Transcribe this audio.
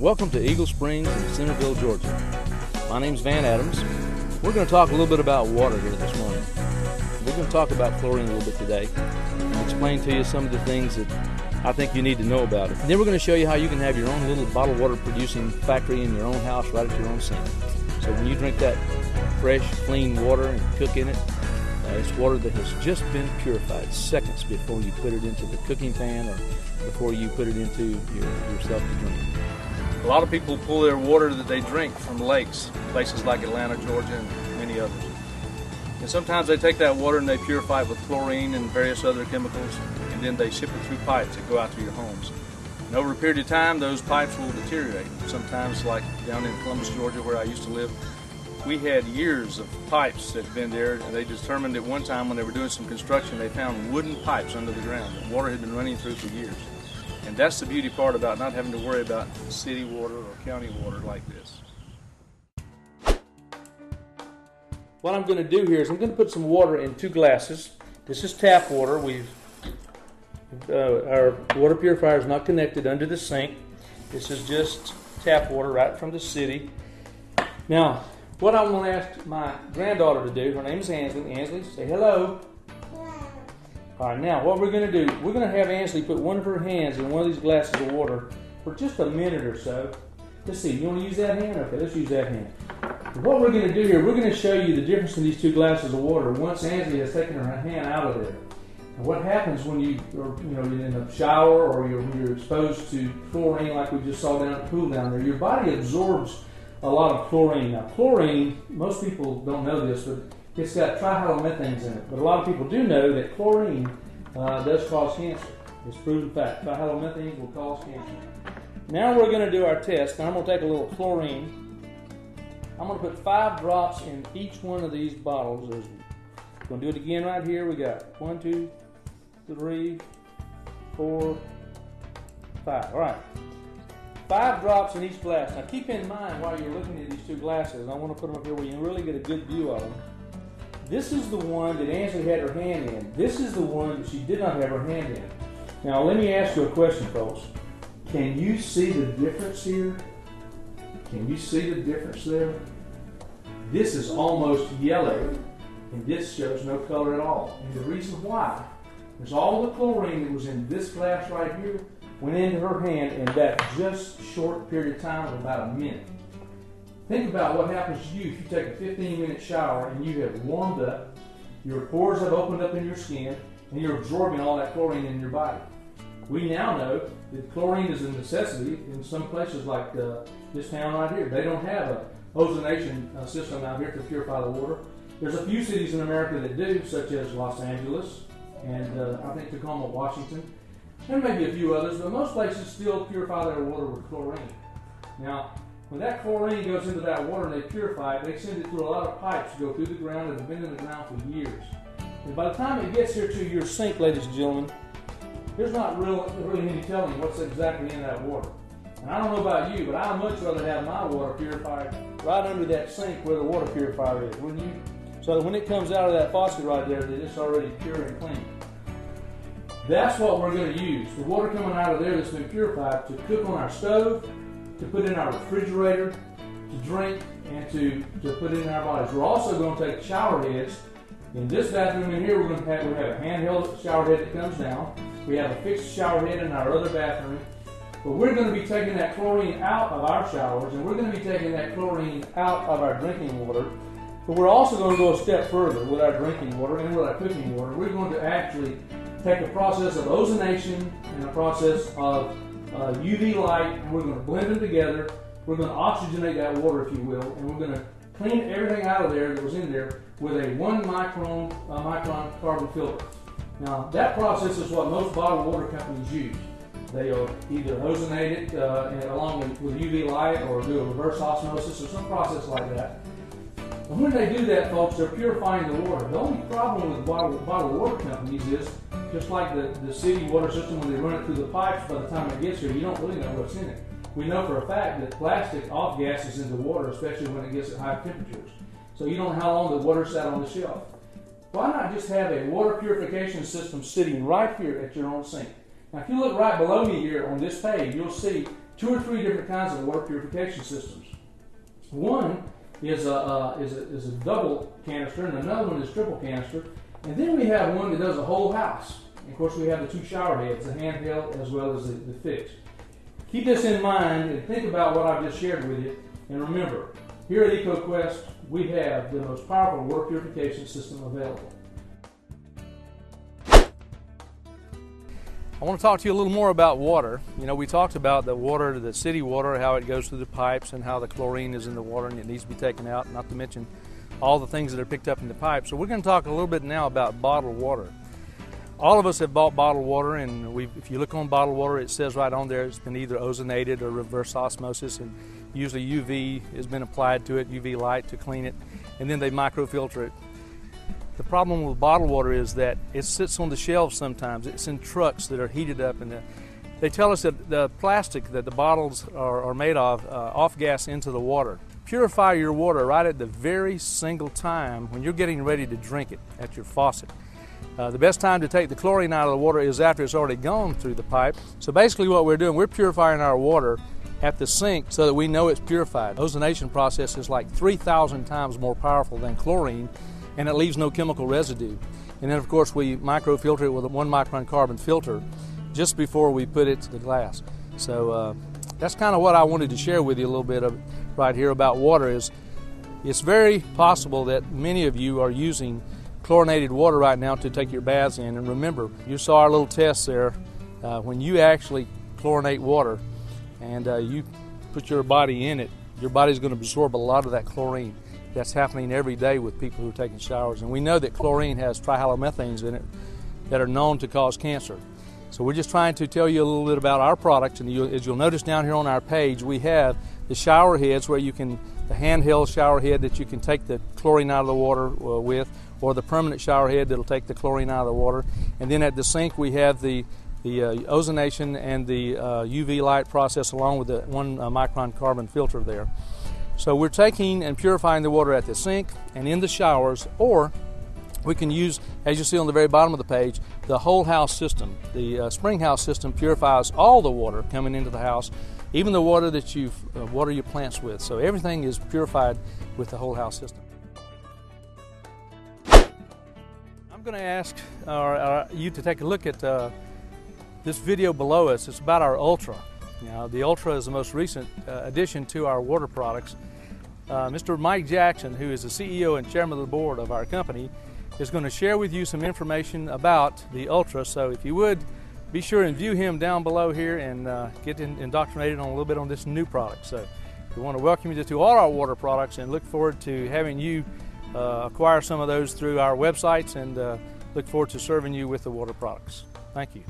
Welcome to Eagle Springs in Centerville, Georgia. My name's Van Adams. We're going to talk a little bit about water here this morning. We're going to talk about chlorine a little bit today and explain to you some of the things that I think you need to know about it. And then we're going to show you how you can have your own little bottled water producing factory in your own house right at your own sink. So when you drink that fresh, clean water and cook in it, it's water that has just been purified seconds before you put it into the cooking pan or before you put it into yourself to drink. A lot of people pull their water that they drink from lakes, places like Atlanta, Georgia, and many others. And sometimes they take that water and they purify it with chlorine and various other chemicals, and then they ship it through pipes that go out to your homes. And over a period of time, those pipes will deteriorate. Sometimes, like down in Columbus, Georgia, where I used to live, we had years of pipes that had been there, and they determined at one time when they were doing some construction, they found wooden pipes under the ground that water had been running through for years. And that's the beauty part about not having to worry about city water or county water like this. What I'm going to do here is I'm going to put some water in 2 glasses. This is tap water. Our water purifier is not connected under the sink. This is just tap water right from the city. Now, what I want to ask my granddaughter to do, her name is Ansley. Ansley, say hello. All right, now what we're going to do, we're going to have Ansley put one of her hands in one of these glasses of water for just a minute or so. Let's see, you want to use that hand? Okay, let's use that hand. What we're going to do here, we're going to show you the difference in these 2 glasses of water once Ansley has taken her hand out of there. And what happens when you're in a shower or you're exposed to chlorine like we just saw down at the pool down there, your body absorbs a lot of chlorine. Now, chlorine, most people don't know this, but it's got trihalomethanes in it. But a lot of people do know that chlorine does cause cancer. It's proven fact. Trihalomethanes will cause cancer. Now we're going to do our test. Now I'm going to take a little chlorine. I'm going to put 5 drops in each one of these bottles. We're going to do it again right here. We got 1, 2, 3, 4, 5. All right. 5 drops in each glass. Now keep in mind while you're looking at these 2 glasses, I want to put them up here where you can really get a good view of them. This is the one that Ansley had her hand in. This is the one that she did not have her hand in. Now let me ask you a question, folks. Can you see the difference here? Can you see the difference there? This is almost yellow, and this shows no color at all. And the reason why is all the chlorine that was in this glass right here went into her hand in that just short period of time of about a minute. Think about what happens to you if you take a 15-minute shower and you have warmed up, your pores have opened up in your skin, and you're absorbing all that chlorine in your body. We now know that chlorine is a necessity in some places like this town right here. They don't have a ozonation system out here to purify the water. There's a few cities in America that do, such as Los Angeles and I think Tacoma, Washington, and maybe a few others, but most places still purify their water with chlorine. Now, when that chlorine goes into that water and they purify it, they send it through a lot of pipes to go through the ground that have been in the ground for years. And by the time it gets here to your sink, ladies and gentlemen, there's not really any telling what's exactly in that water. And I don't know about you, but I'd much rather have my water purified right under that sink where the water purifier is, wouldn't you? So that when it comes out of that faucet right there, that it's already pure and clean. That's what we're going to use. The water coming out of there that's been purified to cook on our stove, to put in our refrigerator, to drink, and to put in our bodies. We're also going to take shower heads. In this bathroom in here, we have a handheld shower head that comes down. We have a fixed shower head in our other bathroom. But we're going to be taking that chlorine out of our showers, and we're going to be taking that chlorine out of our drinking water. But we're also going to go a step further with our drinking water and with our cooking water. We're going to actually take a process of ozonation and a process of UV light, and we're going to blend them together. We're going to oxygenate that water, if you will, and we're going to clean everything out of there that was in there with a 1 micron carbon filter. Now, that process is what most bottled water companies use. They will either ozonate it along with UV light or do a reverse osmosis or some process like that. And when they do that, folks, they're purifying the water. The only problem with bottled water companies is, just like the city water system, when they run it through the pipes, by the time it gets here, you don't really know what's in it. We know for a fact that plastic off-gases into water, especially when it gets at high temperatures. So you don't know how long the water sat on the shelf. Why not just have a water purification system sitting right here at your own sink? Now, if you look right below me here on this page, you'll see 2 or 3 different kinds of water purification systems. One is a double canister, and another one is triple canister. And then we have one that does a whole house. And of course, we have the 2 shower heads, the handheld as well as the fixed. Keep this in mind and think about what I've just shared with you. And remember, here at EcoQuest, we have the most powerful water purification system available. I want to talk to you a little more about water. You know, we talked about the water, the city water, how it goes through the pipes and how the chlorine is in the water and it needs to be taken out, not to mention all the things that are picked up in the pipe. So we're going to talk a little bit now about bottled water. All of us have bought bottled water, and if you look on bottled water, it says right on there it's been either ozonated or reverse osmosis, and usually UV has been applied to it, UV light to clean it, and then they microfilter it. The problem with bottled water is that it sits on the shelves sometimes. It's in trucks that are heated up, and they tell us that the plastic that the bottles are made of off-gas into the water. Purify your water right at the very single time when you're getting ready to drink it at your faucet. The best time to take the chlorine out of the water is after it's already gone through the pipe. So basically what we're doing, we're purifying our water at the sink so that we know it's purified. Ozonation process is like 3,000 times more powerful than chlorine, and it leaves no chemical residue. And then of course we microfilter it with a 1 micron carbon filter just before we put it to the glass. So that's kind of what I wanted to share with you a little bit of right here about water. Is it's very possible that many of you are using chlorinated water right now to take your baths in. And remember, you saw our little test there. When you actually chlorinate water and you put your body in it, your body's going to absorb a lot of that chlorine. That's happening every day with people who are taking showers. And we know that chlorine has trihalomethanes in it that are known to cause cancer. So we're just trying to tell you a little bit about our products. And as you'll notice down here on our page, we have the shower heads where you can, the handheld shower head that you can take the chlorine out of the water with, or the permanent shower head that'll take the chlorine out of the water. And then at the sink we have the ozonation and the UV light process along with the 1 micron carbon filter there. So we're taking and purifying the water at the sink and in the showers, or we can use, as you see on the very bottom of the page, the whole house system. The spring house system purifies all the water coming into the house, even the water that you water your plants with. So everything is purified with the whole house system. I'm going to ask you to take a look at this video below us. It's about our Ultra. Now, the Ultra is the most recent addition to our water products. Mr. Mike Jackson, who is the CEO and chairman of the board of our company, is going to share with you some information about the Ultra. So if you would, be sure and view him down below here and get indoctrinated on a little bit on this new product. So we want to welcome you to all our water products and look forward to having you acquire some of those through our websites, and look forward to serving you with the water products. Thank you.